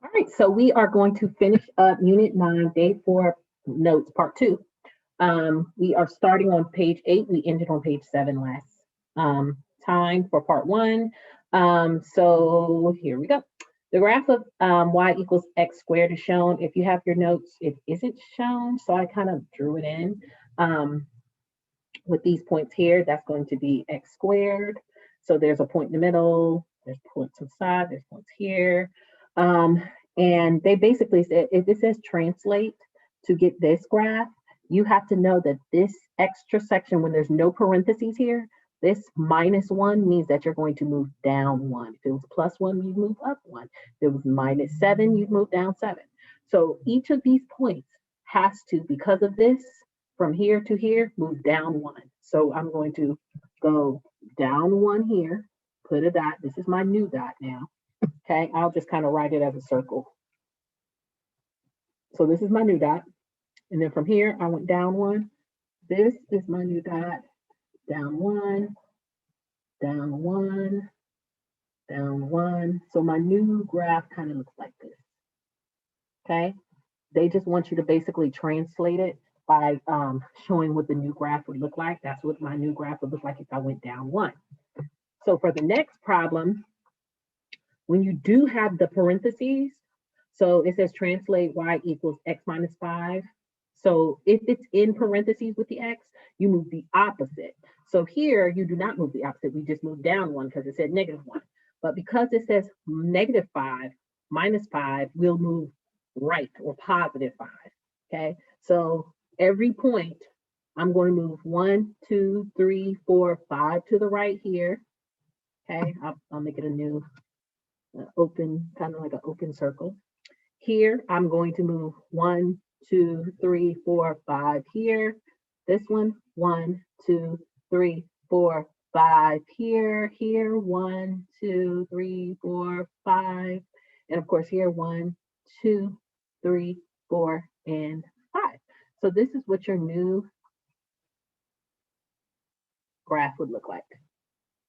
All right, so we are going to finish up Unit 9, Day 4 notes, Part 2. We are starting on page 8. We ended on page 7 last time for Part 1. So here we go. The graph of y equals x squared is shown. If you have your notes, it isn't shown, so I kind of drew it in. With these points here, that's going to be x squared. So there's a point in the middle, there's points on the side, there's points here. And they basically said, if it says translate to get this graph, you have to know that this extra section, when there's no parentheses here, this -1 means that you're going to move down 1. If it was +1, you'd move up 1. If it was -7, you'd move down 7. So each of these points has to, because of this, from here to here, move down 1. So I'm going to go down 1 here, put a dot. This is my new dot now. Okay, I'll just kind of write it as a circle. So this is my new dot. And then from here, I went down 1. This is my new dot. Down 1, down 1, down 1. So my new graph kind of looks like this. Okay, they just want you to basically translate it by showing what the new graph would look like. That's what my new graph would look like if I went down 1. So for the next problem, when you do have the parentheses, so it says translate y equals x minus 5. So if it's in parentheses with the x, you move the opposite. So here you do not move the opposite. We just move down 1 because it said -1. But because it says -5, -5, we'll move right or +5. Okay. So every point, I'm going to move 1, 2, 3, 4, 5 to the right here. Okay. I'll make it a new open, kind of like an open circle. Here, I'm going to move 1, 2, 3, 4, 5 here. This one, 1, 2, 3, 4, 5 here. Here, 1, 2, 3, 4, 5. And of course, here, 1, 2, 3, 4, and 5. So this is what your new graph would look like.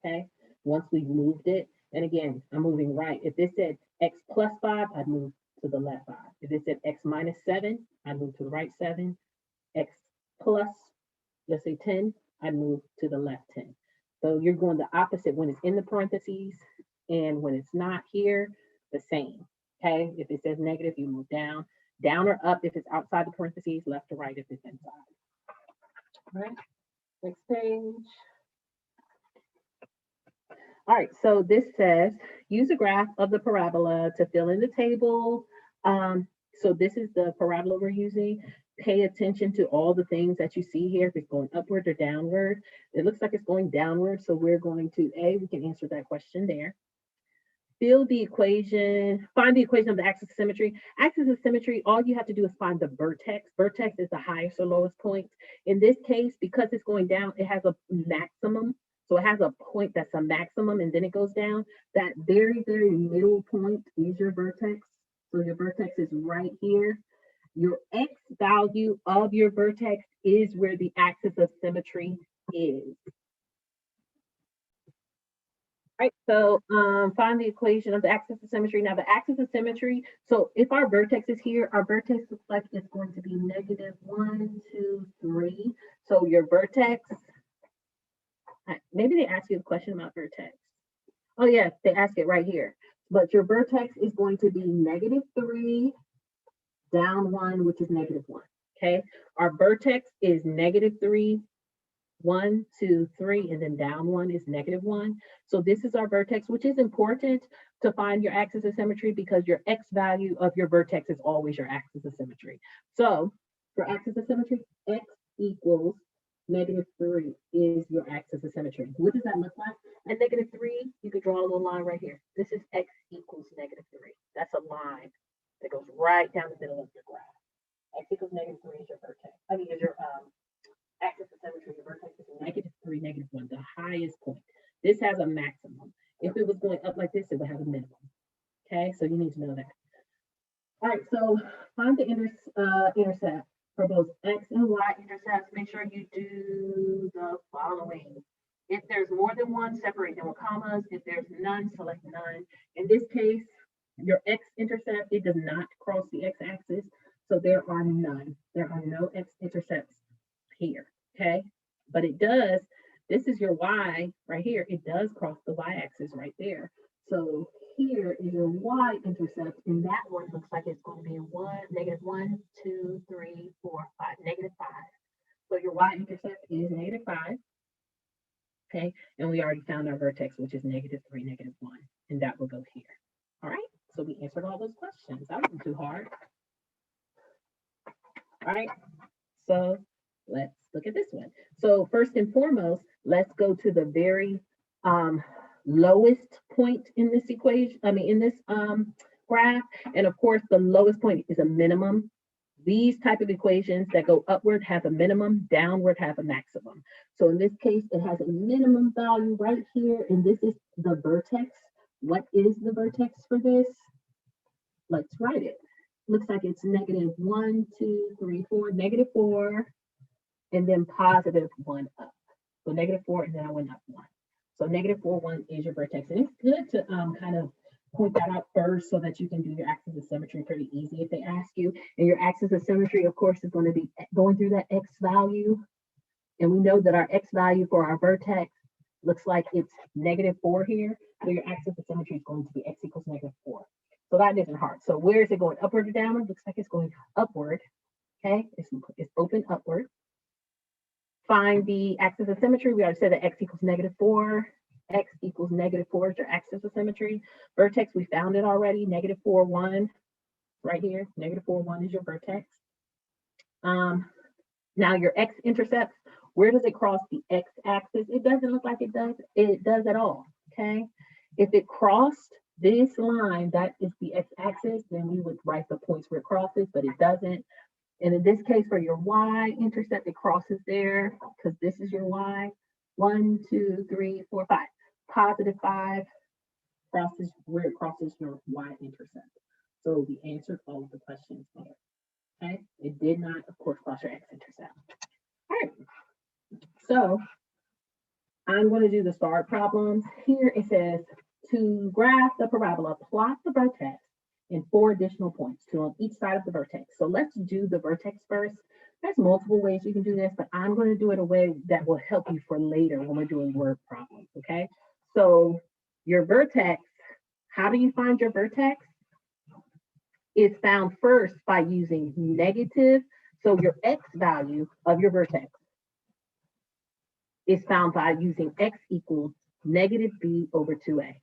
Okay, once we've moved it. And again, I'm moving right. If this said x plus 5, I'd move to the left 5. If it said x minus 7, I'd move to the right 7. X plus, let's say 10, I'd move to the left 10. So you're going the opposite when it's in the parentheses, and when it's not here, the same. Okay, if it says negative, you move down. Down or up if it's outside the parentheses, left or right if it's inside. All right, next page. All right, so this says, use a graph of the parabola to fill in the table. So this is the parabola we're using. Pay attention to all the things that you see here, if it's going upward or downward. It looks like it's going downward, so we're going to, we can answer that question there. Fill the equation, find the equation of the axis of symmetry. Axis of symmetry, all you have to do is find the vertex. Vertex is the highest or lowest point. In this case, because it's going down, it has a maximum. So it has a point that's a maximum and then it goes down. That very, very middle point is your vertex. So your vertex is right here. Your x value of your vertex is where the axis of symmetry is. Right, so find the equation of the axis of symmetry. Now the axis of symmetry, so if our vertex is here, our vertex looks like it's going to be -1, 2, 3. So your vertex, maybe they ask you a question about vertex. Oh yeah, they ask it right here. But your vertex is going to be -3, down 1, which is -1. Okay, our vertex is -3, 1, 2, 3, and then down 1 is -1. So this is our vertex, which is important to find your axis of symmetry because your x value of your vertex is always your axis of symmetry. So for axis of symmetry, x equals -3 is your axis of symmetry. What does that look like? At -3, you could draw a little line right here. This is x equals -3. That's a line that goes right down the middle of your graph. X equals -3 is your vertex. I mean, is your axis of symmetry, your vertex is -3, -1, the highest point. This has a maximum. If it was going up like this, it would have a minimum. Okay, so you need to know that. All right, so find the intercept for both x and y intercepts. Make sure you do the following. If there's more than one, separate them with commas. If there's none, select none. In this case, Your x-intercept, it does not cross the x-axis, so there are none. There are no x-intercepts here, okay? But it does, this is your y right here. It does cross the y-axis right there. So here is your y-intercept, and that one looks like it's going to be -1, 2, 3, 4, 5, -5. So your y-intercept is -5, okay? And we already found our vertex, which is -3, -1, and that will go here. All right, so we answered all those questions. That wasn't too hard. All right, so let's look at this one. So first and foremost, let's go to the very lowest point in this equation, in this graph. And of course, the lowest point is a minimum. These type of equations that go upward have a minimum, downward have a maximum. So in this case, it has a minimum value right here, and this is the vertex. What is the vertex for this? Let's write it. Looks like it's -1, 2, 3, 4, -4, and then +1 up. So -4, and then I went up 1. So -4, 1 is your vertex. And it's good to kind of point that out first so that you can do your axis of symmetry pretty easy if they ask you. And your axis of symmetry, of course, is going to be going through that x value. And we know that our x value for our vertex looks like it's -4 here. So your axis of symmetry is going to be x equals -4. So that isn't hard. So where is it going? Upward or downward? Looks like it's going upward. Okay, it's open upward. Find the axis of symmetry. We already said that x equals -4. X equals -4 is your axis of symmetry. Vertex, we found it already. -4, 1, right here. -4, 1 is your vertex. Now your x-intercepts, where does it cross the x-axis? It doesn't look like it does. It does at all, okay? If it crossed this line, that is the x-axis, then we would write the points where it crosses, but it doesn't. And in this case, for your y-intercept, it crosses there because this is your y. 1, 2, 3, 4, 5. +5 crosses where it crosses your y-intercept. So we answered all of the questions there. Okay, it did not, of course, cross your x-intercept. All right, so I'm going to do the start problems. Here it says to graph the parabola, plot the vertex in 4 additional points, 2 on each side of the vertex. So let's do the vertex first. There's multiple ways you can do this, but I'm going to do it a way that will help you for later when we're doing word problems, okay? So your vertex, how do you find your vertex? Is found first by using negative. So your x value of your vertex is found by using x equals -b over 2a.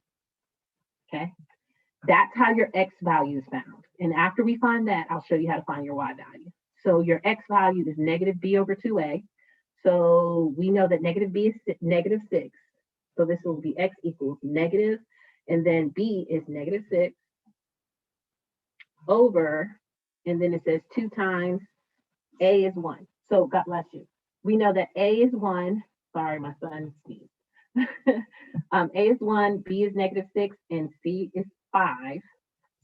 Okay, that's how your x value is found. And after we find that, I'll show you how to find your y value. So your x value is -b over 2a. So we know that -b is -6. So this will be x equals negative, and then b is -6 over, and then it says 2 times a is 1. So God bless you. We know that a is 1. Sorry, my son sneezed. A is 1, b is -6, and c is 5.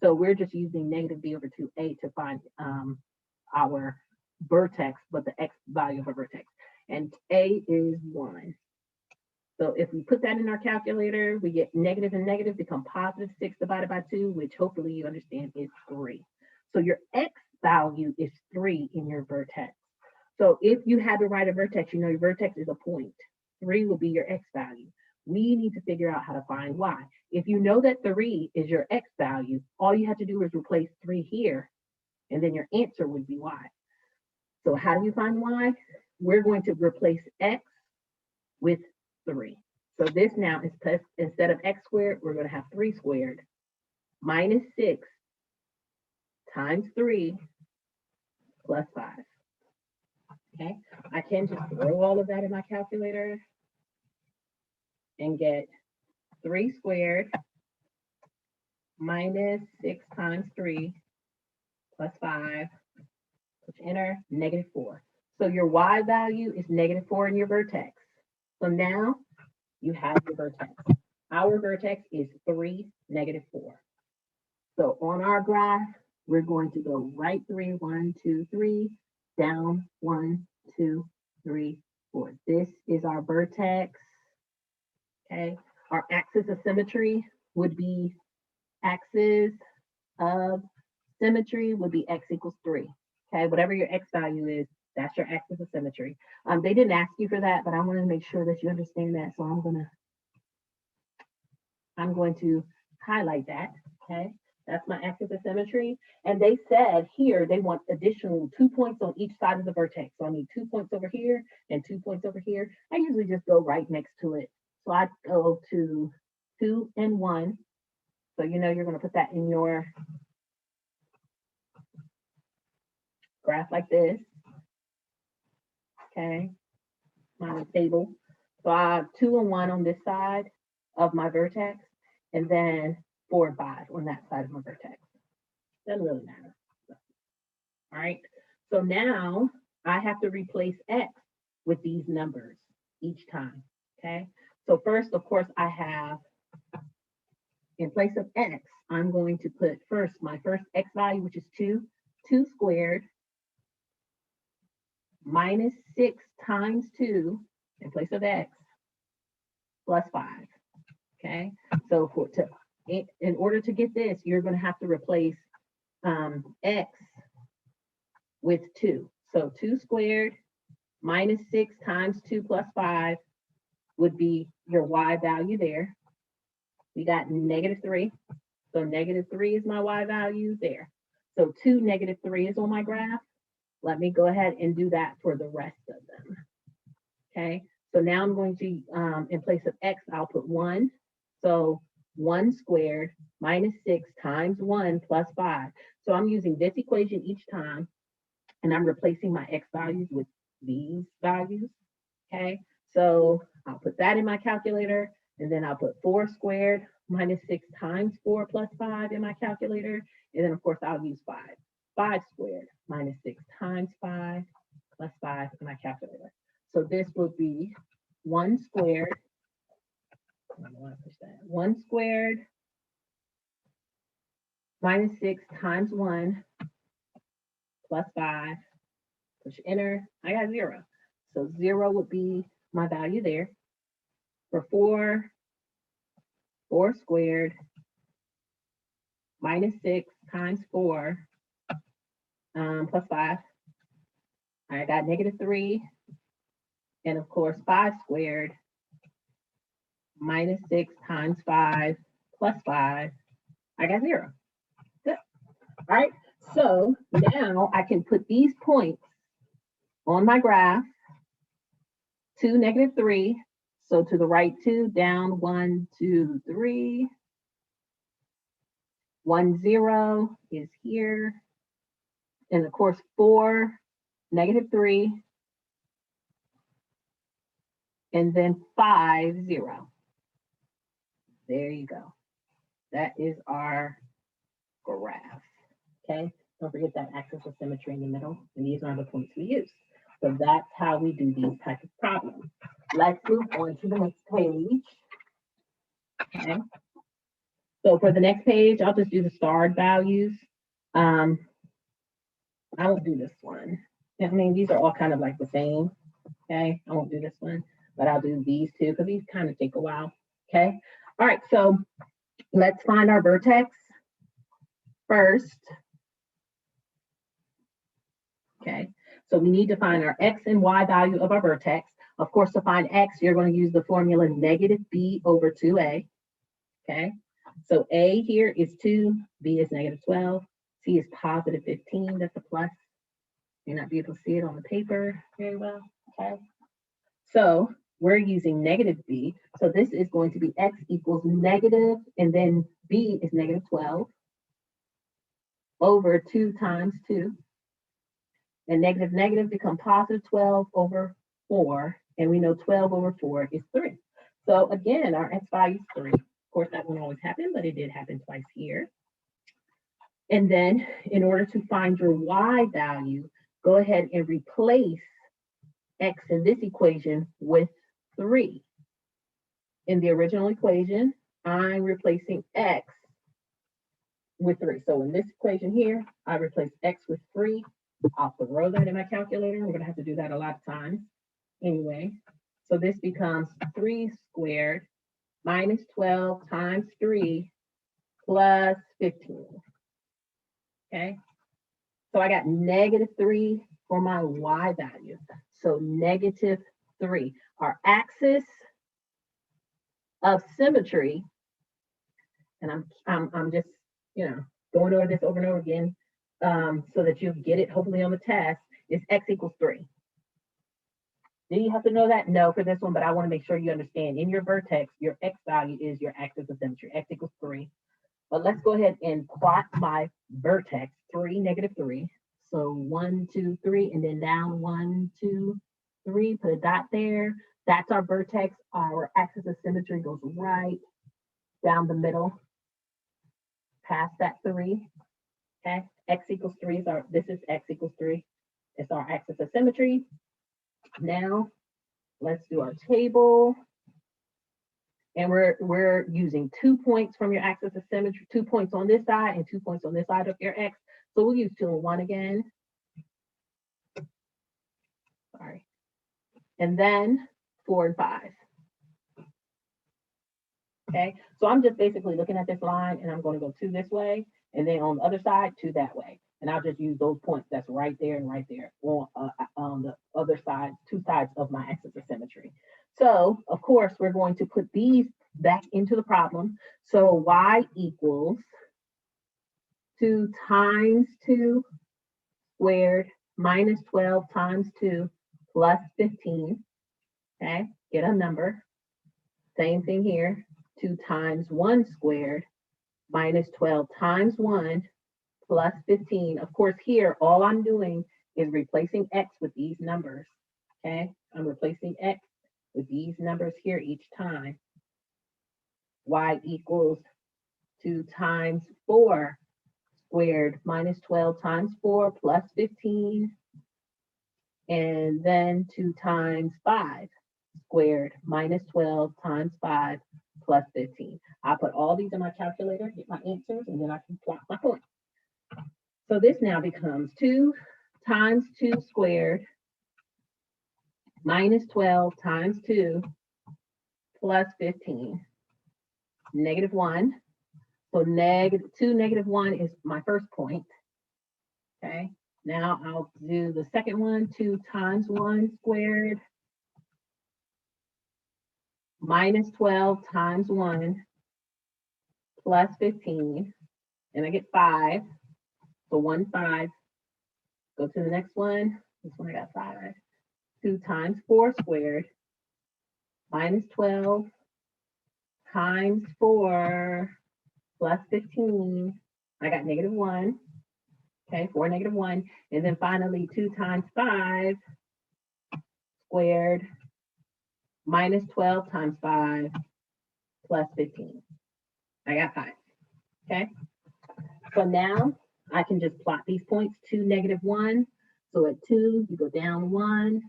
So we're just using -b over 2a to find our vertex, but the x value of a vertex. And a is 1. So if we put that in our calculator, we get negative and negative become +6 divided by 2, which hopefully you understand is 3. So your x value is 3 in your vertex. So if you had to write a vertex, you know your vertex is a point. 3 will be your x value. We need to figure out how to find y. If you know that 3 is your x value, all you have to do is replace 3 here, and then your answer would be y. So how do you find y? We're going to replace x with 3. So this now is plus, instead of x squared, we're going to have 3 squared minus 6 times 3 plus 5. Okay, I can just throw all of that in my calculator and get 3 squared minus 6 times 3 plus 5, push enter, -4. So your y value is -4 in your vertex. So now you have your vertex. Our vertex is 3, -4. So on our graph, we're going to go right 3, 1, 2, 3, down 1, 2, 3, 4. This is our vertex. Okay, our axis of symmetry would be axis of symmetry would be x equals 3. Okay, whatever your x value is, that's your axis of symmetry. They didn't ask you for that, but I want to make sure that you understand that. So I'm going to highlight that. Okay, that's my axis of symmetry. And they said here they want additional 2 points on each side of the vertex. So I need 2 points over here and 2 points over here. I usually just go right next to it. So I go to 2 and 1. So you know you're going to put that in your graph like this. Okay, my table. So I have 2 and 1 on this side of my vertex, and then 4 and 5 on that side of my vertex. Doesn't really matter. All right. So now I have to replace x with these numbers each time. Okay. So first, of course, I have, in place of x, I'm going to put first my first x value, which is 2. 2 squared minus 6 times 2 in place of x plus 5. Okay. So in order to get this, you're going to have to replace x with 2. So 2 squared minus 6 times 2 plus 5 would be your y value there. We got negative 3. So negative 3 is my y value there. So 2, negative 3 is on my graph. Let me go ahead and do that for the rest of them. Okay, so now I'm going to, in place of x, I'll put 1. So 1 squared minus 6 times 1 plus 5. So I'm using this equation each time, and I'm replacing my x values with these values. Okay, so I'll put that in my calculator, and then I'll put 4 squared minus 6 times 4 plus 5 in my calculator, and then of course I'll use 5. 5 squared minus 6 times 5 plus 5 in my calculator. So this will be 1 squared, 1 squared minus 6 times 1 plus 5, push enter, I got 0. So 0 would be my value there. For 4 squared minus 6 times 4 plus 5, I got negative 3. And of course, 5 squared minus 6 times 5 plus 5, I got 0. Good. All right. So now I can put these points on my graph. 2, negative 3. So to the right 2, down 1, 2, 3. 1, 0 is here. And of course, 4, negative 3. And then 5, 0. There you go. That is our graph. Okay. Don't forget that axis of symmetry in the middle. And these are the points we use. So that's how we do these types of problems. Let's move on to the next page. Okay. So for the next page, I'll just do the starred values. I won't do this one. I mean, these are all kind of like the same. Okay. I won't do this one, but I'll do these two because these kind of take a while. Okay. All right. So let's find our vertex first. Okay. So we need to find our x and y value of our vertex. Of course, to find x, you're going to use the formula negative b over 2a. Okay. So a here is 2, b is negative 12, c is positive 15. That's a plus. You're not be able to see it on the paper very well. Okay. So we're using negative b. So this is going to be x equals negative, and then b is negative 12 over 2 times 2. And negative negative become positive 12 over 4. And we know 12 over 4 is 3. So again, our x value is 3. Of course, that won't always happen, but it did happen twice here. And then in order to find your y value, go ahead and replace x in this equation with 3. In the original equation, I'm replacing x with 3. So in this equation here, I replace x with 3. I'll throw that in my calculator. I'm going to have to do that a lot of times anyway. So this becomes 3 squared minus 12 times 3 plus 15. okay? So I got -3 for my y value. So -3. Our axis of symmetry, and I'm just, you know, going over this over and over again so that you get it hopefully on the test, is x equals 3. Do you have to know that? No, for this one, but I want to make sure you understand. In your vertex, your x value is your axis of symmetry, x equals 3. But let's go ahead and plot my vertex, 3, -3. So 1, 2, 3, and then down 1, 2, 3, put a dot there. That's our vertex. Our axis of symmetry goes right down the middle, past that 3. Okay, x equals 3 is this is x equals 3. It's our axis of symmetry. Now, let's do our table. And we're using 2 points from your axis of symmetry, 2 points on this side and 2 points on this side of your x. So we'll use 2 and 1 again. Sorry. And then 4 and 5. Okay, so I'm just basically looking at this line and I'm going to go 2 this way, and then on the other side, 2 that way. And I'll just use those points that's right there and right there on the other side, 2 sides of my axis of symmetry. So, of course, we're going to put these back into the problem. So y equals 2 times 2 squared minus 12 times 2 plus 15. Okay, get a number. Same thing here. 2 times 1 squared minus 12 times 1 plus 15. Of course, here, all I'm doing is replacing x with these numbers. Okay, I'm replacing x with these numbers here each time. Y equals 2 times 4 squared minus 12 times 4 plus 15. And then 2 times 5 squared minus 12 times 5 plus 15. I put all these in my calculator, get my answers, and then I can plot my point. So this now becomes 2 times 2 squared minus 12 times 2 plus 15, -1. So -2, -1 is my first point. Okay, now I'll do the second one, 2 times 1 squared minus 12 times 1 plus 15, and I get 5. So 1, 5. Go to the next one. This one I got 5. 2 times 4 squared minus 12 times 4 plus 15. I got -1. Okay, 4, -1. And then finally 2 times 5 squared minus 12 times 5 plus 15. I got 5. Okay, so now I can just plot these points, 2, -1. So at 2, you go down 1,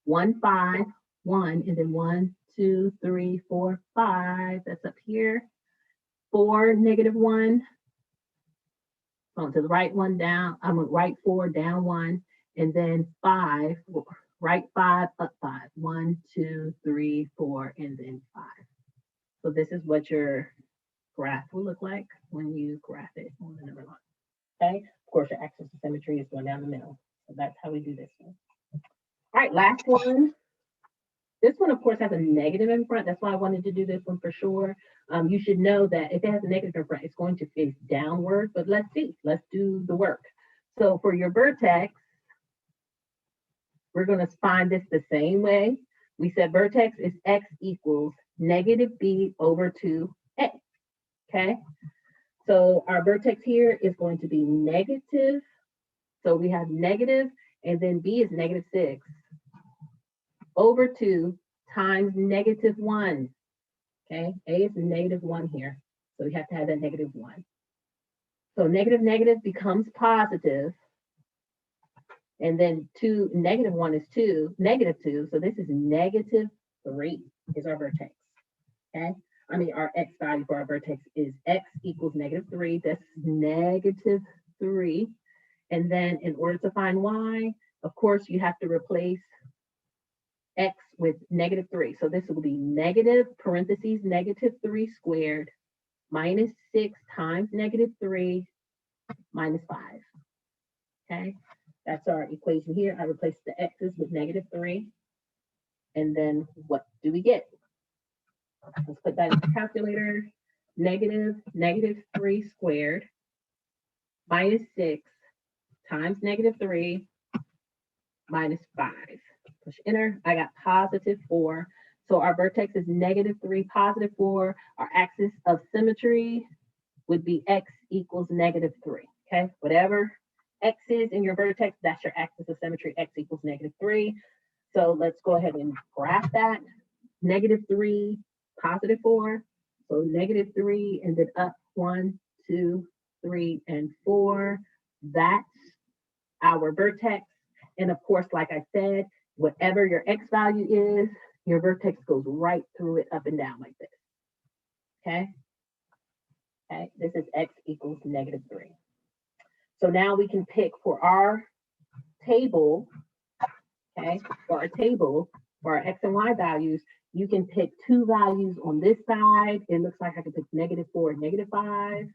1, 5, 1, and then 1, 2, 3, 4, 5. That's up here. 4, -1. On to the right one down. I'm going right 4, down 1, and then 5, right 5, up 5. 1, 2, 3, 4, and then 5. So this is what your graph will look like when you graph it on the number line. Okay, of course, your axis of symmetry is going down the middle. So that's how we do this one. All right, last one. This one, of course, has a negative in front. That's why I wanted to do this one for sure. You should know that if it has a negative in front, it's going to face downward. But let's see. Let's do the work. So for your vertex, we're going to find this the same way. We said vertex is x equals -b over 2a. Okay? So our vertex here is going to be negative. So we have negative, and then b is -6 over 2 times -1. Okay, a is -1 here. So we have to have that -1. So negative becomes positive. And then 2, -1 is 2, -2. So this is -3 is our vertex. Okay, I mean, our x value for our vertex is x equals -3. That's -3. And then in order to find y, of course, you have to replace x with -3. So this will be negative, parentheses, -3 squared minus 6 times -3 minus 5. Okay, that's our equation here. I replace the x's with -3. And then what do we get? Let's put that in the calculator. -3 squared minus 6 times -3 minus 5. Push enter. I got +4. So our vertex is -3, +4. Our axis of symmetry would be x equals -3. Okay, whatever x is in your vertex, that's your axis of symmetry, x equals -3. So let's go ahead and graph that. -3, +4. So -3 and then up 1, 2, 3, and 4. That's our vertex. And of course, like I said, whatever your x value is, your vertex goes right through it up and down like this. Okay? Okay, this is x equals -3. So now we can pick for our table, okay, for our x and y values, you can pick 2 values on this side. It looks like I can pick -4 and -5.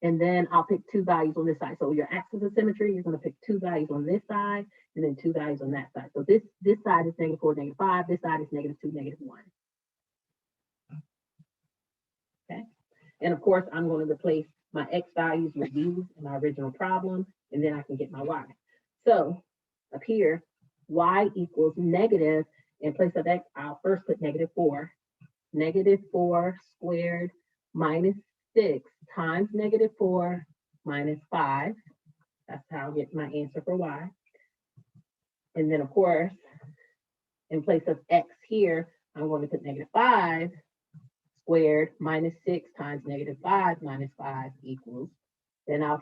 And then I'll pick 2 values on this side. So your axis of symmetry, you're going to pick 2 values on this side and then 2 values on that side. So this side is -4, -5. This side is -2, -1. Okay. And of course, I'm going to replace my x values with these in my original problem, and then I can get my y. So up here, y equals negative. In place of x, I'll first put -4. -4 squared minus 6 times -4 minus 5. That's how I'll get my answer for y. And then, of course, in place of x here, I'm going to put -5 squared minus 6 times -5 minus 5 equals. Then of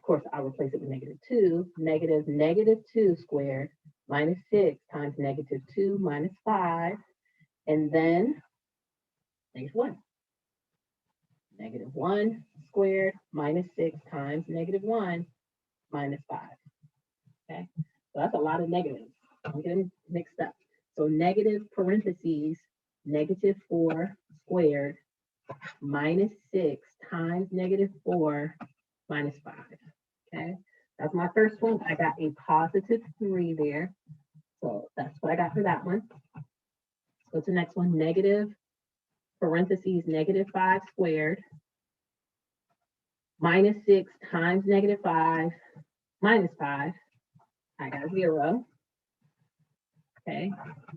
course, I'll replace it with -2. -2 squared minus 6 times -2 minus 5. And then -1. -1 squared minus 6 times -1 minus 5. Okay, so that's a lot of negatives. I'm getting mixed up. So negative parentheses, -4 squared minus 6 times -4 minus 5. Okay, that's my first one. I got a +3 there. So that's what I got for that one. Let's go to the next one. Negative parentheses, -5 squared minus 6 times -5 minus 5. I got 0. Okay,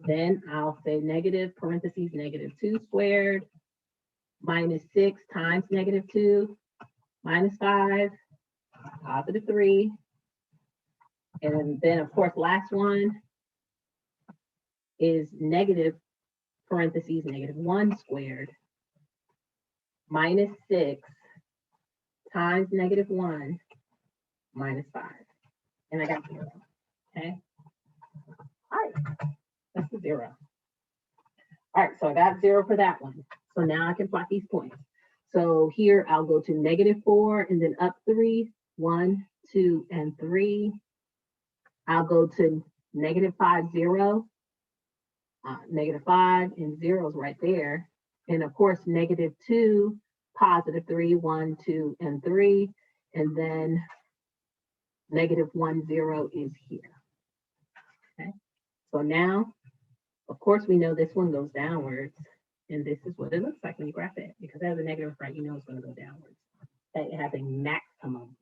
then I'll say negative parentheses, -2 squared minus 6 times -2 minus 5, +3. And then, of course, last one is negative parentheses, -1 squared minus 6 times -1 minus 5. And I got 0. Okay. All right. That's the 0. All right. So I got 0 for that one. So now I can plot these points. So here I'll go to -4 and then up 3, 1, 2, and 3. I'll go to -5, 0, -5, and 0 is right there. And of course, -2, +3, 1, 2, and 3. And then -1, 0 is here. Okay. So now, of course, we know this one goes downwards. And this is what it looks like when you graph it. Because it has a negative front, you know it's going to go downwards. It has a maximum.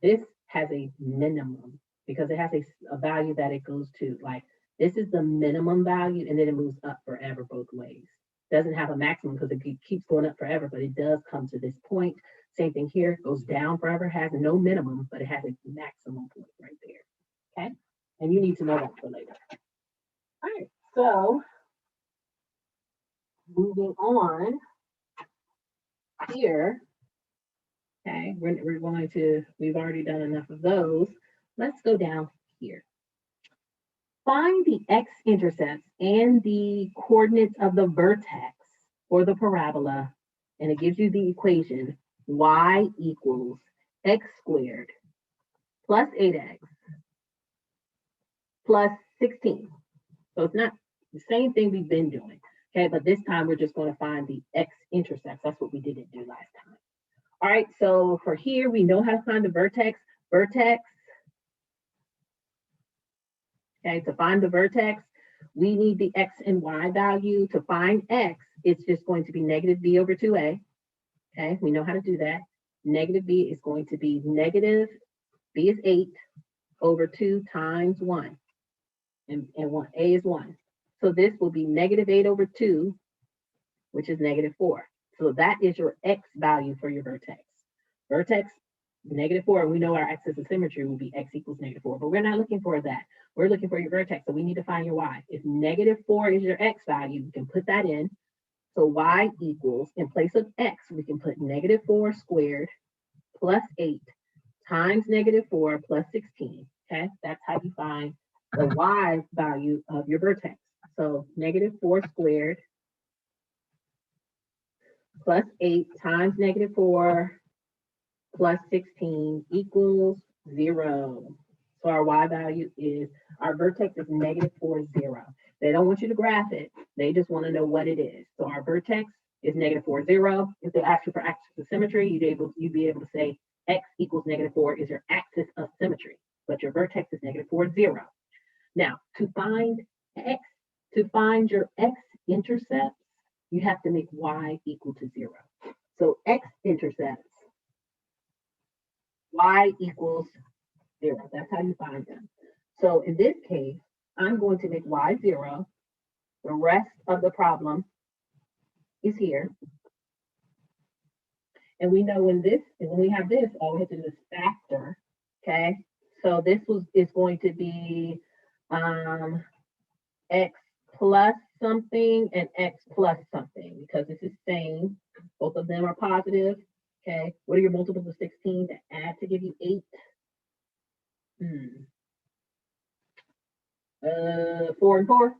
This has a minimum because it has a value that it goes to. Like this is the minimum value, and then it moves up forever both ways. It doesn't have a maximum because it keeps going up forever, but it does come to this point. Same thing here, goes down forever, has no minimum, but it has a maximum point right there. Okay, and you need to know that for later. All right, so moving on here. Okay, we're going to, we've already done enough of those. Let's go down here. Find the x-intercepts and the coordinates of the vertex for the parabola, and it gives you the equation y equals x squared plus 8x plus 16. So it's not the same thing we've been doing. Okay, but this time we're just going to find the x-intercepts. That's what we didn't do last time. All right, so for here, we know how to find the vertex. Vertex, okay, to find the vertex, we need the x and y value. To find x, it's just going to be negative b over 2a. Okay, we know how to do that. Negative b is going to be negative, b is 8 over 2 times 1. And 1, a is 1. So this will be negative 8 over 2, which is negative 4. So that is your x value for your vertex. Vertex, negative 4. We know our axis of symmetry will be x equals negative 4, but we're not looking for that. We're looking for your vertex, so we need to find your y. If negative 4 is your x value, you can put that in. So y equals, in place of x, we can put negative 4 squared plus 8 times negative 4 plus 16. Okay, that's how you find the y value of your vertex. So negative 4 squared plus 8 times negative 4 plus 16 equals 0. So our y value is, our vertex is negative 4, 0. They don't want you to graph it. They just want to know what it is. So our vertex is negative 4, 0. If they ask you for axis of symmetry, you'd be able to say x equals negative 4 is your axis of symmetry, but your vertex is negative 4, 0. Now, to find your x-intercepts, you have to make y equal to 0. So x-intercepts, y equals 0. That's how you find them. So in this case, I'm going to make y 0. The rest of the problem is here. And we know when we have this, all we have to do is factor. Okay. So this is going to be x plus something and x plus something, because this is same. Both of them are positive. Okay. What are your multiples of 16 to add to give you 8? 4 and 4.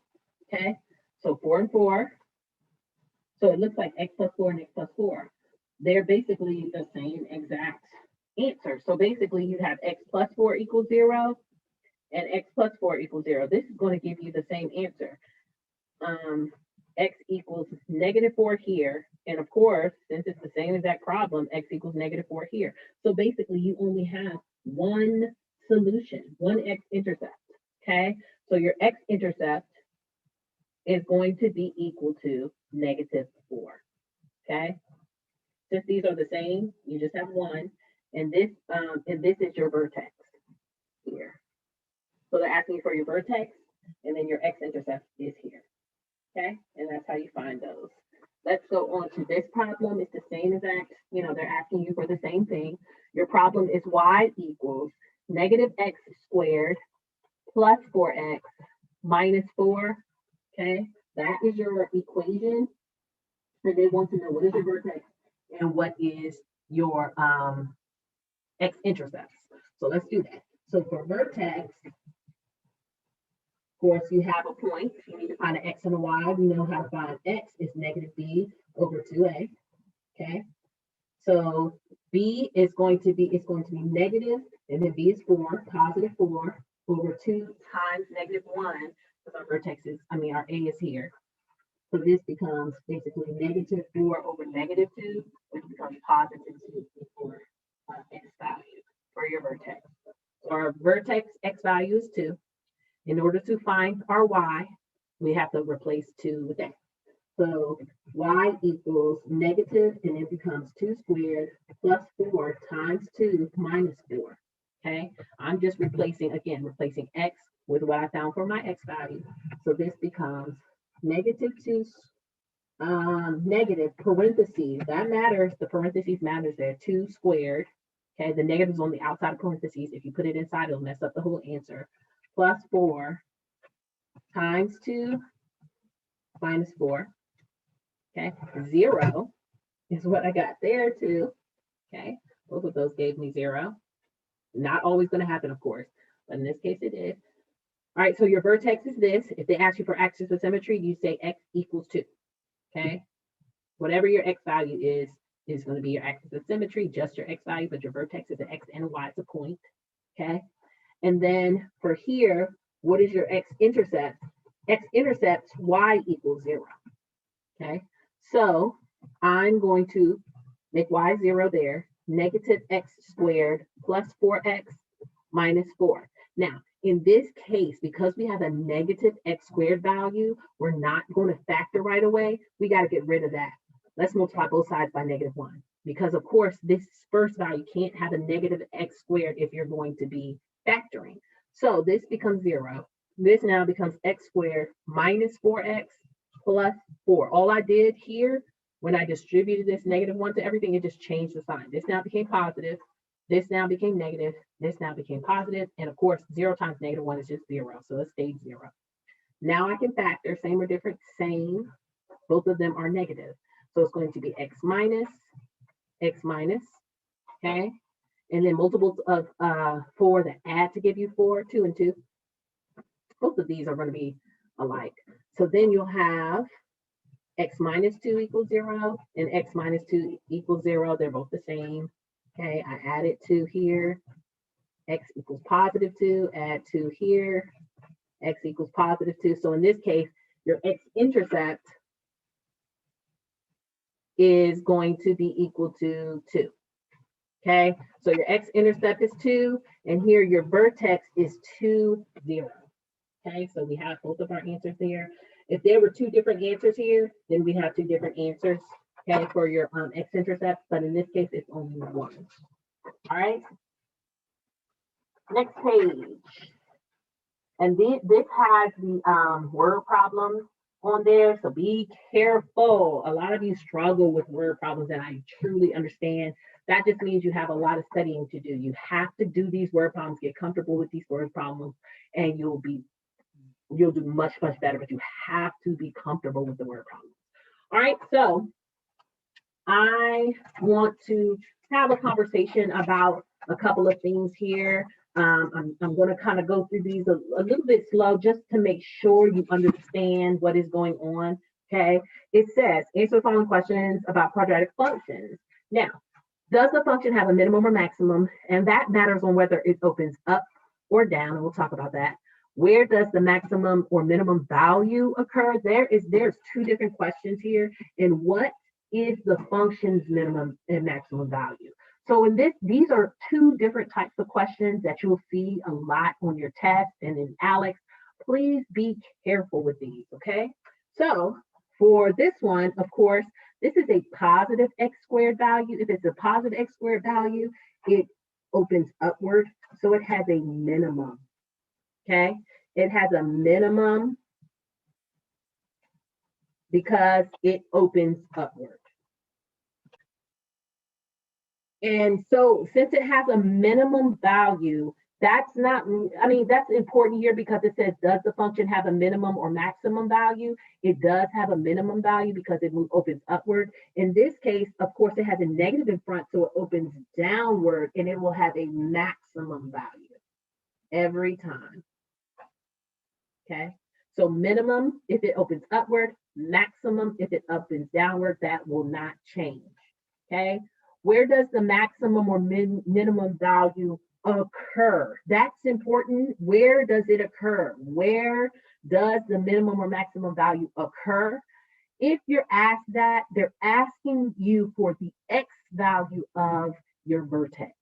Okay. So 4 and 4. So it looks like x plus 4 and x plus 4. They're basically the same exact answer. So basically you have x plus 4 equals 0 and x plus 4 equals 0. This is going to give you the same answer. X equals negative 4 here. And of course, since it's the same exact problem, x equals negative 4 here. So basically you only have one solution, one x-intercept. Okay, so your x-intercept is going to be equal to negative 4. Okay, since these are the same, you just have one, and this is your vertex here. So they're asking you for your vertex, and then your x-intercept is here. Okay, and that's how you find those. Let's go on to this problem. It's the same exact, they're asking you for the same thing. Your problem is y equals negative x squared plus 4x minus 4. Okay, that is your equation. And they want to know what is your vertex and what is your x-intercepts. So let's do that. So for vertex, of course, you have a point. You need to find an x and a y. We know how to find x is negative b over 2a. Okay. So b is going to be negative, and then b is 4, positive 4 over 2 times negative 1, because our vertex is, our a is here. So this becomes basically negative 4 over negative 2, which becomes positive 2 for x value for your vertex. So our vertex x value is 2. In order to find our y, we have to replace 2 with x. So y equals negative, and it becomes 2 squared plus 4 times 2 minus 4. Okay, I'm just replacing x with what I found for my x value. So this becomes negative 2, negative parentheses. That matters. The parentheses matters there. 2 squared. Okay, the negative is on the outside of parentheses. If you put it inside, it'll mess up the whole answer. Plus 4 times 2 minus 4. Okay, 0 is what I got there too. Okay, both of those gave me 0. Not always going to happen, of course, but in this case it did. All right, so your vertex is this. If they ask you for axis of symmetry, you say x equals 2. Okay, whatever your x value is going to be your axis of symmetry, just your x value, but your vertex is an x and a y, it's a point. Okay, and then for here, what is your x-intercept? X-intercept, y equals 0. Okay, so I'm going to make y 0 there, negative x squared plus 4x minus 4. Now, in this case, because we have a negative x squared value, we're not going to factor right away. We got to get rid of that. Let's multiply both sides by negative 1. Because, of course, this first value can't have a negative x squared if you're going to be factoring. So this becomes 0. This now becomes x squared minus 4x plus 4. All I did here, when I distributed this negative 1 to everything, it just changed the sign. This now became positive. This now became negative. This now became positive. And of course, 0 times negative 1 is just 0. So it stayed 0. Now I can factor, same or different, same. Both of them are negative. So it's going to be x minus, okay? And then multiples of 4 that add to give you 4, 2 and 2. Both of these are going to be alike. So then you'll have x minus 2 equals 0 and x minus 2 equals 0. They're both the same. Okay, I added 2 here. X equals positive 2. Add 2 here. X equals positive 2. So in this case, your x-intercept is going to be equal to 2. Okay, so your x-intercept is 2, and here your vertex is 2, 0. Okay, so we have both of our answers there. If there were 2 different answers here, then we have 2 different answers, okay, for your x-intercept, but in this case, it's only 1. All right, next page. And this has the word problems on there, so be careful. A lot of you struggle with word problems, and I truly understand. That just means you have a lot of studying to do. You have to do these word problems, get comfortable with these word problems, and you'll do much, much better, but you have to be comfortable with the word problems. All right, so I want to have a conversation about a couple of things here. I'm going to kind of go through these a little bit slow just to make sure you understand what is going on. Okay, it says, answer the following questions about quadratic functions. Now, does the function have a minimum or maximum? And that matters on whether it opens up or down, and we'll talk about that. Where does the maximum or minimum value occur? There's 2 different questions here. And what is the function's minimum and maximum value? So these are 2 different types of questions that you'll see a lot on your test and in ALEX. Please be careful with these, okay? So for this one, of course, this is a positive x squared value. If it's a positive x squared value, it opens upward. So it has a minimum, okay? It has a minimum because it opens upward. And so since it has a minimum value, that's important here because it says, does the function have a minimum or maximum value? It does have a minimum value because it opens upward. In this case, of course, it has a negative in front, so it opens downward, and it will have a maximum value every time. Okay, so minimum if it opens upward, maximum if it opens downward, that will not change. Okay, where does the maximum or minimum value occur? That's important. Where does it occur? Where does the minimum or maximum value occur? If you're asked that, they're asking you for the x value of your vertex.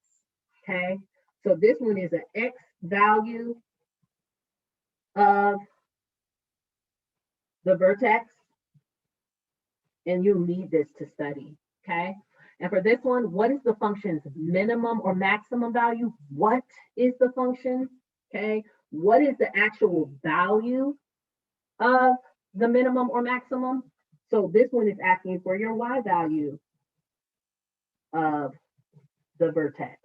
Okay, so this one is an x value of the vertex, and you'll need this to study, okay? And for this one, what is the function's minimum or maximum value? What is the function, okay? What is the actual value of the minimum or maximum? So this one is asking for your y value of the vertex,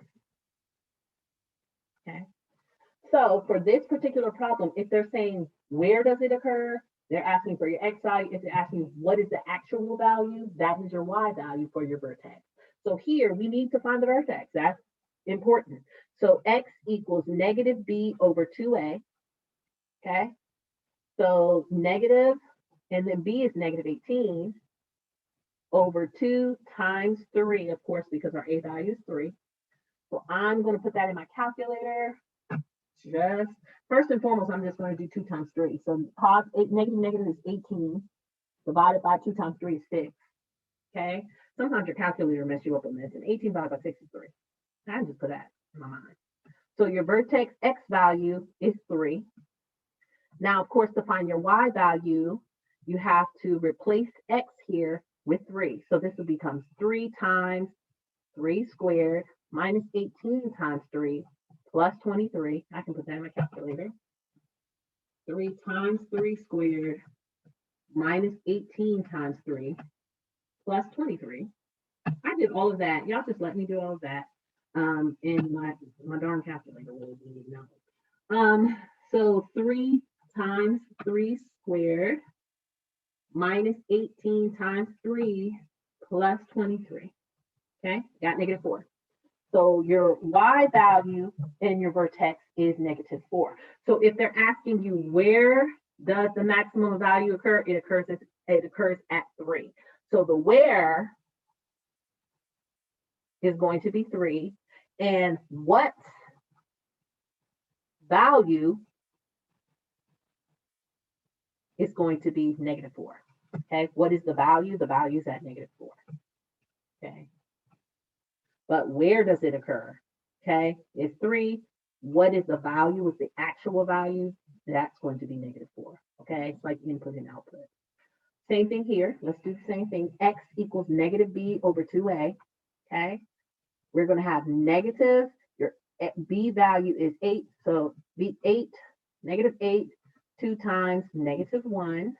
okay? So for this particular problem, if they're saying, where does it occur? They're asking for your x value. If they're asking what is the actual value, that is your y value for your vertex. So here we need to find the vertex. That's important. So x equals negative b over 2a. Okay. So negative, and then b is negative 18 over 2 times 3, of course, because our a value is 3. So I'm going to put that in my calculator. Just first and foremost, I'm just going to do 2 times 3. So negative is 18 divided by 2 times 3 is 6. Okay? Sometimes your calculator messes you up on this. And 18 divided by 6 is 3. I just put that in my mind. So your vertex x value is 3. Now, of course, to find your y value, you have to replace x here with 3. So this will become 3 times 3 squared minus 18 times 3 plus 23. I can put that in my calculator. 3 times 3 squared minus 18 times 3 plus 23. I did all of that. Y'all just let me do all of that. And my darn calculator will be no. So 3 times 3 squared minus 18 times 3 plus 23. Okay, got negative 4. So your y value in your vertex is negative 4. So if they're asking you where does the maximum value occur, it occurs at 3. So the where is going to be 3, and what value is going to be negative 4. Okay, what is the value? The value is at negative 4. Okay, but where does it occur? Okay, it's 3. What is the value? What's the actual value? That's going to be negative 4. Okay, it's like input and output. Same thing here. Let's do the same thing. X equals negative b over 2a. Okay, we're going to have negative, your b value is 8. So b 8, negative 8, 2 times negative 1.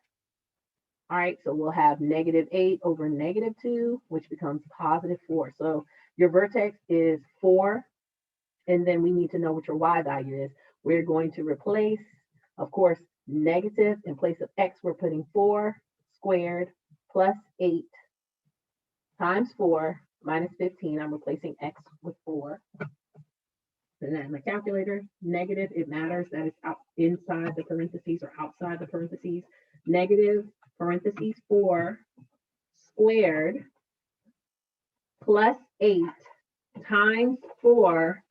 All right, so we'll have negative 8 over negative 2, which becomes positive 4. So your vertex is 4, and then we need to know what your y value is. We're going to replace, of course, negative in place of x, we're putting 4 squared plus 8 times 4 minus 15. I'm replacing x with 4. And then my calculator, negative, it matters that it's out inside the parentheses or outside the parentheses. Negative parentheses 4 squared plus 8 times 4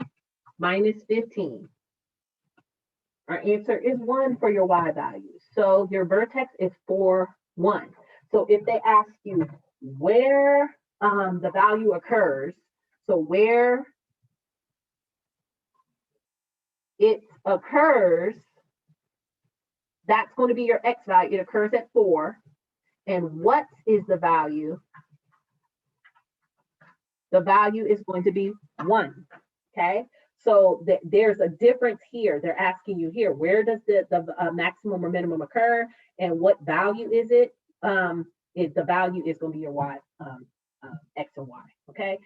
minus 15. Our answer is 1 for your y value. So your vertex is 4, 1. So if they ask you where the value occurs, so where it occurs, that's going to be your x value. It occurs at 4. And what is the value? The value is going to be 1. Okay, so there's a difference here. They're asking you here, where does the maximum or minimum occur, and what value is it? The value is going to be your y, x and y. Okay,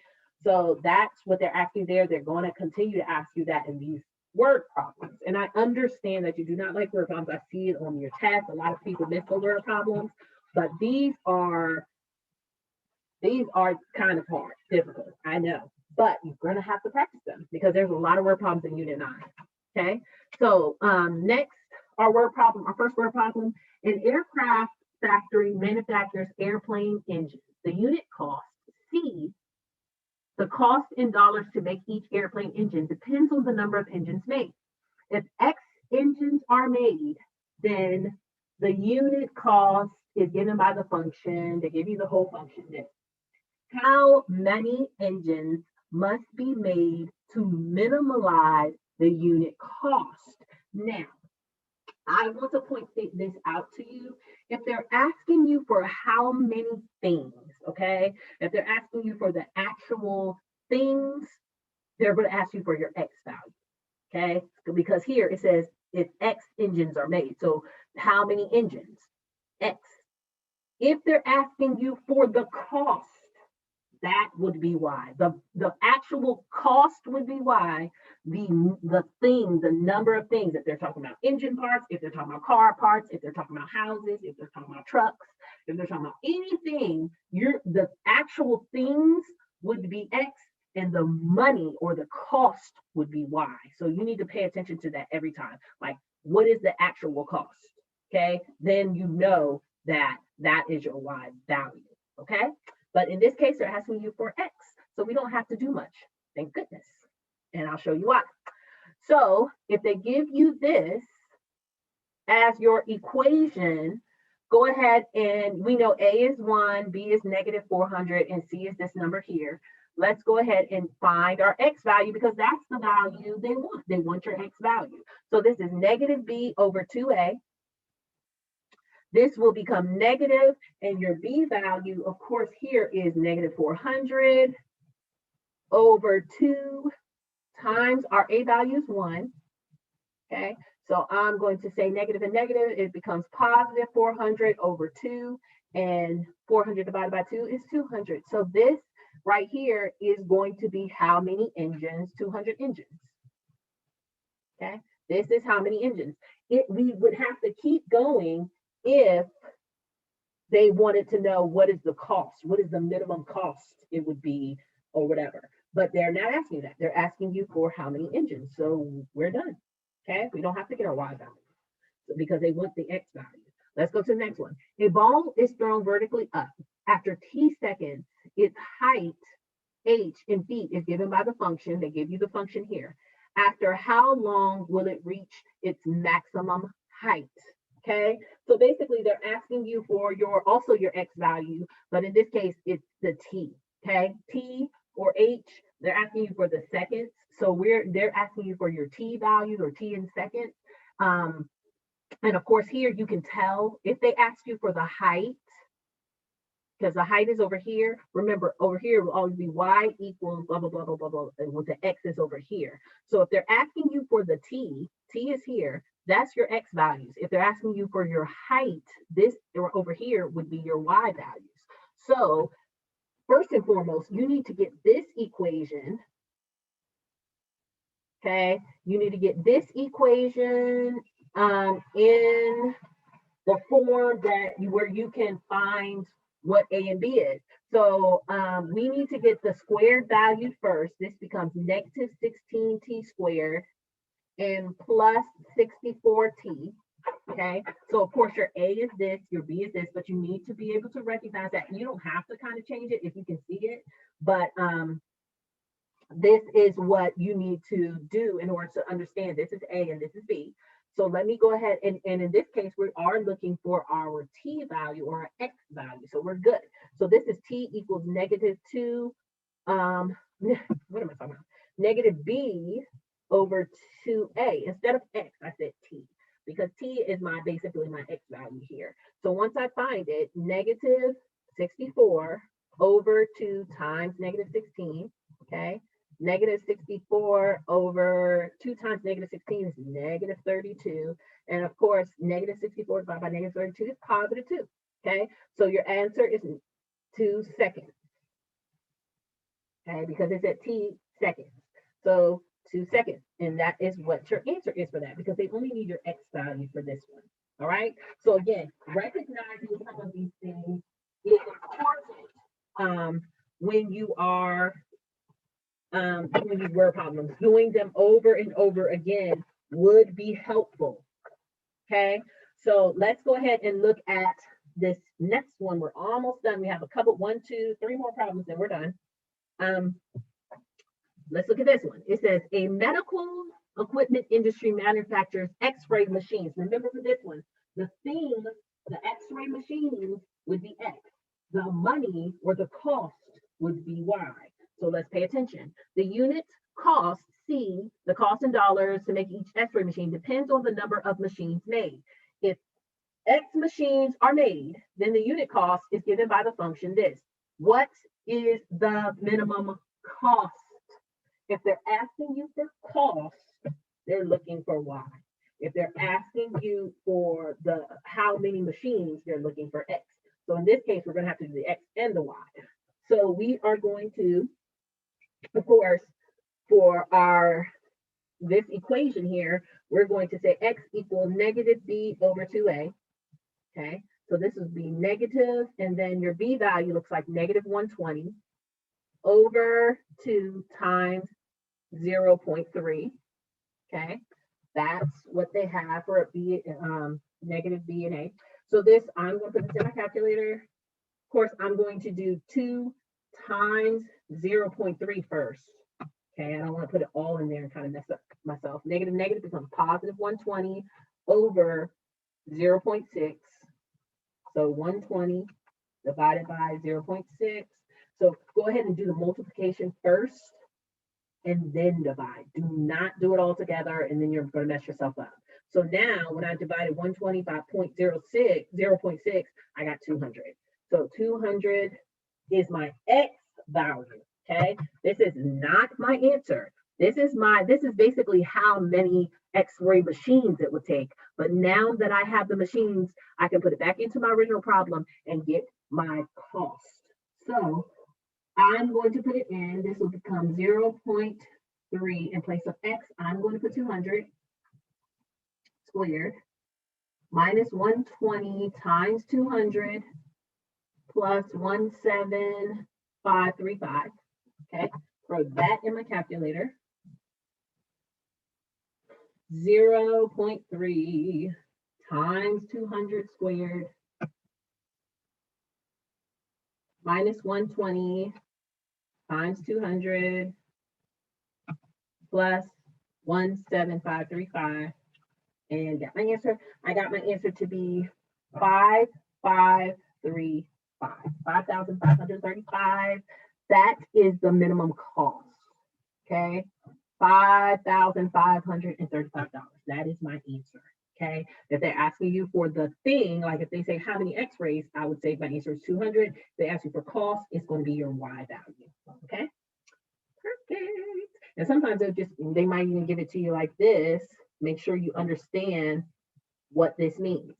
so that's what they're asking there. They're going to continue to ask you that in these word problems. And I understand that you do not like word problems. I see it on your test. A lot of people miss the word problems, but these are kind of hard, difficult, I know, but you're going to have to practice them because there's a lot of word problems in Unit 9. Okay, so next, our first word problem, an aircraft factory manufactures airplane engines. The unit cost, C, the cost in dollars to make each airplane engine depends on the number of engines made. If X engines are made, then the unit cost is given by the function. They give you the whole function there. How many engines must be made to minimize the unit cost? Now, I want to point this out to you. If they're asking you for how many things, okay, if they're asking you for the actual things, they're going to ask you for your X value, okay? Because here it says if X engines are made. So how many engines? X. If they're asking you for the cost, that would be Y. The actual cost would be Y. The thing, the number of things, if they're talking about engine parts, if they're talking about car parts, if they're talking about houses, if they're talking about trucks, if they're talking about anything, the actual things would be X and the money or the cost would be Y. So you need to pay attention to that every time. Like, what is the actual cost? Okay, then you know that is your Y value. Okay. But in this case, they're asking you for X. So we don't have to do much. Thank goodness. And I'll show you why. So if they give you this as your equation, go ahead and we know A is 1, B is negative 400, and C is this number here. Let's go ahead and find our X value because that's the value they want. They want your X value. So this is negative B over 2A. This will become negative, and your B value, of course, here is negative 400 over 2 times our A value is 1. Okay, so I'm going to say negative and negative, it becomes positive 400 over 2, and 400 divided by 2 is 200. So this right here is going to be how many engines? 200 engines. Okay, this is how many engines. We would have to keep going if they wanted to know what is the cost, what is the minimum cost it would be, or whatever. But they're not asking you that. They're asking you for how many engines. So we're done. Okay, we don't have to get our Y value because they want the X value. Let's go to the next one. A ball is thrown vertically up. After t seconds, its height, h, in feet is given by the function. They give you the function here. After how long will it reach its maximum height? Okay, so basically they're asking you for also your X value, but in this case, it's the t. Okay, t or h, they're asking you for the seconds. So they're asking you for your t values or t in seconds. And of course, here you can tell if they ask you for the height, because the height is over here. Remember, over here will always be y equals blah, blah, blah, blah, blah, blah, and with the x is over here. So if they're asking you for the t is here, that's your x values. If they're asking you for your height, this over here would be your y values. So first and foremost, you need to get this equation. Okay, you need to get this equation in the form where you can find what A and B is. So we need to get the squared value first. This becomes negative 16t squared and plus 64t. Okay, so of course your A is this, your B is this, but you need to be able to recognize that. You don't have to kind of change it if you can see it, but this is what you need to do in order to understand this is A and this is B. So let me go ahead and in this case, we are looking for our t value or our x value. So we're good. So this is t equals negative 2, what am I talking about? Negative b over 2a. Instead of x, I said t because t is basically my x value here. So once I find it, negative 64 over 2 times negative 16, okay? Negative 64 over 2 times negative 16 is negative 32. And of course, negative 64 divided by negative 32 is positive 2. Okay, so your answer is 2 seconds. Okay, because it's at t seconds. So 2 seconds. And that is what your answer is for that because they only need your x value for this one. All right. So again, recognizing some of these things is important when you are doing these word problems. Doing them over and over again would be helpful. Okay, so let's go ahead and look at this next one. We're almost done. We have a couple, 1, 2, 3 more problems, and we're done. Let's look at this one. It says a medical equipment industry manufactures X-ray machines. Remember for this one, the theme, the X-ray machines would be X. The money or the cost would be Y. So let's pay attention. The unit cost, C, the cost in dollars to make each X-ray machine depends on the number of machines made. If X machines are made, then the unit cost is given by the function this. What is the minimum cost? If they're asking you for cost, they're looking for Y. If they're asking you for how many machines, they're looking for X. So in this case, we're going to have to do the X and the Y. So we are going to, of course, for this equation here, we're going to say X equals negative B over 2A. Okay, so this would be negative, and then your B value looks like negative 120 over 2 times 0.3. Okay, that's what they have for a B, negative B and A. So this, I'm going to put this in my calculator. Of course, I'm going to do 2 times 0.3 first. Okay, I don't want to put it all in there and kind of mess up myself. Negative becomes positive 120 over 0.6. So 120 divided by 0.6. So go ahead and do the multiplication first and then divide. Do not do it all together and then you're going to mess yourself up. So now when I divided 120 by 0.6, I got 200. So 200 is my X value, okay? This is not my answer. This is basically how many X-ray machines it would take. But now that I have the machines, I can put it back into my original problem and get my cost. So I'm going to put it in. This will become 0.3 in place of X. I'm going to put 200 squared minus 120 times 200 plus 17535. Okay, throw that in my calculator. 0.3 times 200 squared minus 120 times 200 plus 17535 and got my answer. I got my answer to be 5535, 5,535. That is the minimum cost. Okay, $5,535. That is my answer. Okay, if they're asking you for the thing, like if they say how many X-rays, I would say my answer is 200. If they ask you for cost, it's going to be your Y value. Okay, perfect. And sometimes they might even give it to you like this. Make sure you understand what this means.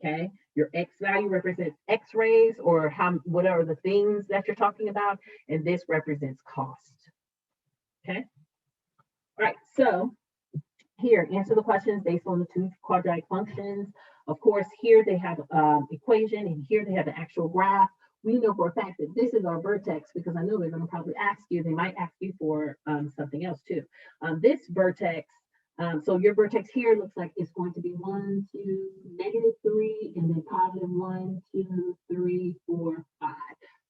Okay, your X value represents X-rays or what are the things that you're talking about, and this represents cost. Okay. All right, so here, answer the questions based on the two quadratic functions. Of course, here they have equation, and here they have the actual graph. We know for a fact that this is our vertex because I know they're going to probably ask you, they might ask you for something else too. This vertex, so your vertex here looks like it's going to be 1, 2, -3, and then positive 1, 2, 3, 4, 5.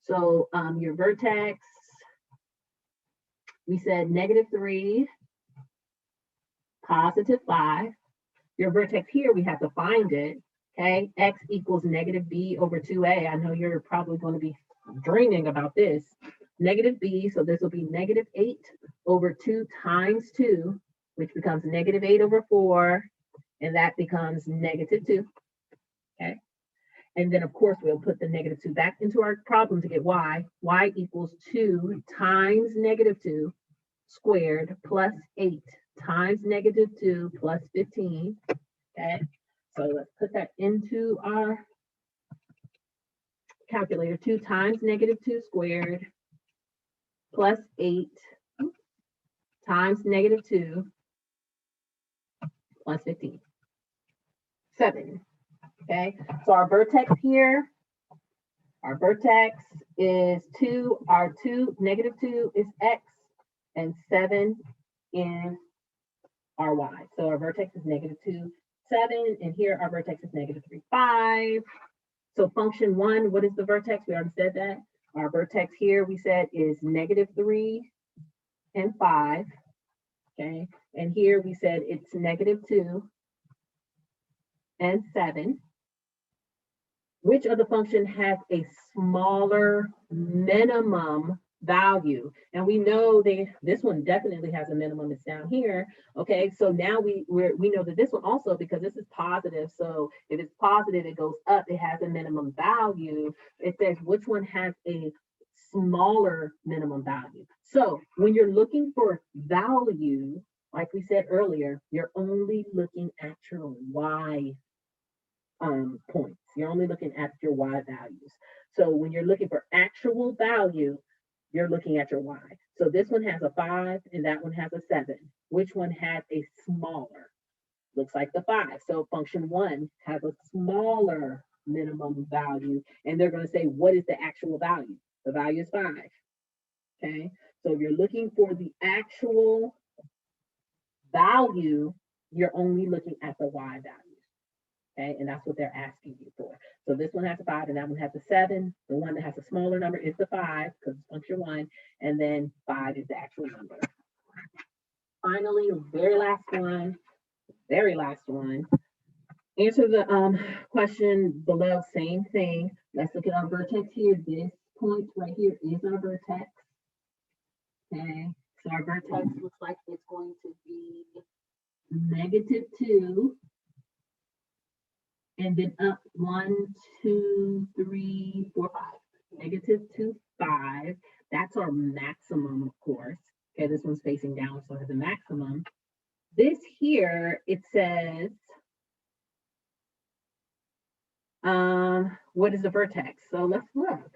So your vertex, we said -3, positive 5. Your vertex here, we have to find it. Okay, X equals -b over 2a. I know you're probably going to be dreaming about this. -b, so this will be -8 over 2 times 2, which becomes -8 over 4, and that becomes -2. Okay, and then of course we'll put the -2 back into our problem to get y. Y equals 2 times -2 squared plus 8 times -2 plus 15. Okay, so let's put that into our calculator. 2 times -2 squared plus 8 times -2 plus 15. 7. Okay, so our vertex here, our vertex is 2, our -2 is X, and 7 is our Y. So our vertex is -2, 7, and here our vertex is -3, 5. So function 1, what is the vertex? We already said that. Our vertex here, we said, is -3 and 5. Okay, and here we said it's -2 and 7. Which of the function has a smaller minimum value? And we know this one definitely has a minimum. It's down here. Okay, so now we know that this one also, because this is positive. So if it's positive, it goes up. It has a minimum value. It says which one has a smaller minimum value. So when you're looking for value, like we said earlier, you're only looking at your Y points. You're only looking at your Y values. So when you're looking for actual value, you're looking at your Y. So this one has a 5 and that one has a 7. Which one has a smaller? Looks like the 5. So function 1 has a smaller minimum value, and they're going to say, what is the actual value? The value is 5. Okay, so if you're looking for the actual value, you're only looking at the Y value. Okay, and that's what they're asking you for. So this one has a 5 and that one has a 7. The one that has a smaller number is the 5 because it's function 1, and then 5 is the actual number. Finally, very last one. Answer the question below, same thing. Let's look at our vertex here. This point right here is our vertex. Okay, so our vertex looks like it's going to be -2, and then up 1, 2, 3, 4, 5. -2, 5. That's our maximum, of course. Okay, this one's facing down, so it has a maximum. This here, it says, what is the vertex? So let's look.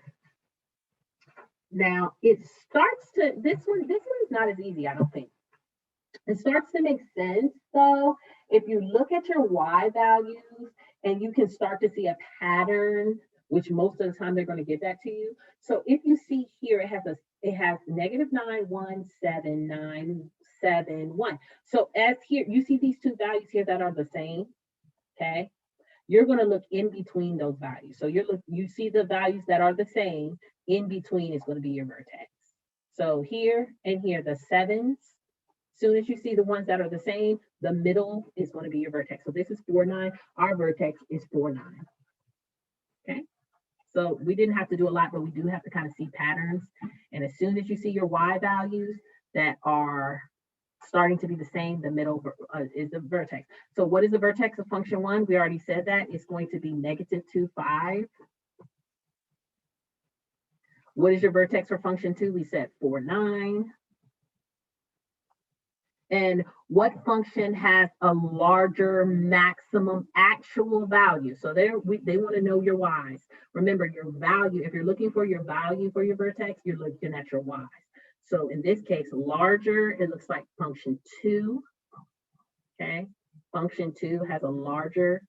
Now it starts to, this one is not as easy, I don't think. It starts to make sense though, if you look at your Y values and you can start to see a pattern, which most of the time they're going to give that to you. So if you see here, it has -9, 1, 7, 9, 7, 1. So as here, you see these two values here that are the same, okay? You're going to look in between those values. So you see the values that are the same, in between is going to be your vertex. So here and here, the sevens, soon as you see the ones that are the same, the middle is going to be your vertex. So this is 4, 9. Our vertex is 4, 9. Okay. So we didn't have to do a lot, but we do have to kind of see patterns. And as soon as you see your Y values that are starting to be the same, the middle is the vertex. So what is the vertex of function 1? We already said that it's going to be -2, 5. What is your vertex for function 2? We said 4, 9. And what function has a larger maximum actual value? So they want to know your Y's. Remember your value, if you're looking for your value for your vertex, you're looking at your Y's. So in this case, larger, it looks like function 2. Okay, function 2 has a larger,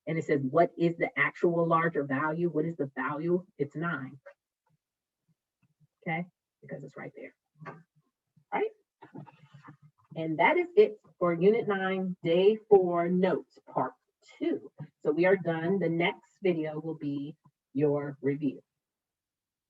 and it says, what is the actual larger value? What is the value? It's 9. Okay, because it's right there. All right. And that is it for Unit 9, Day 4 Notes, Part 2. So we are done. The next video will be your review.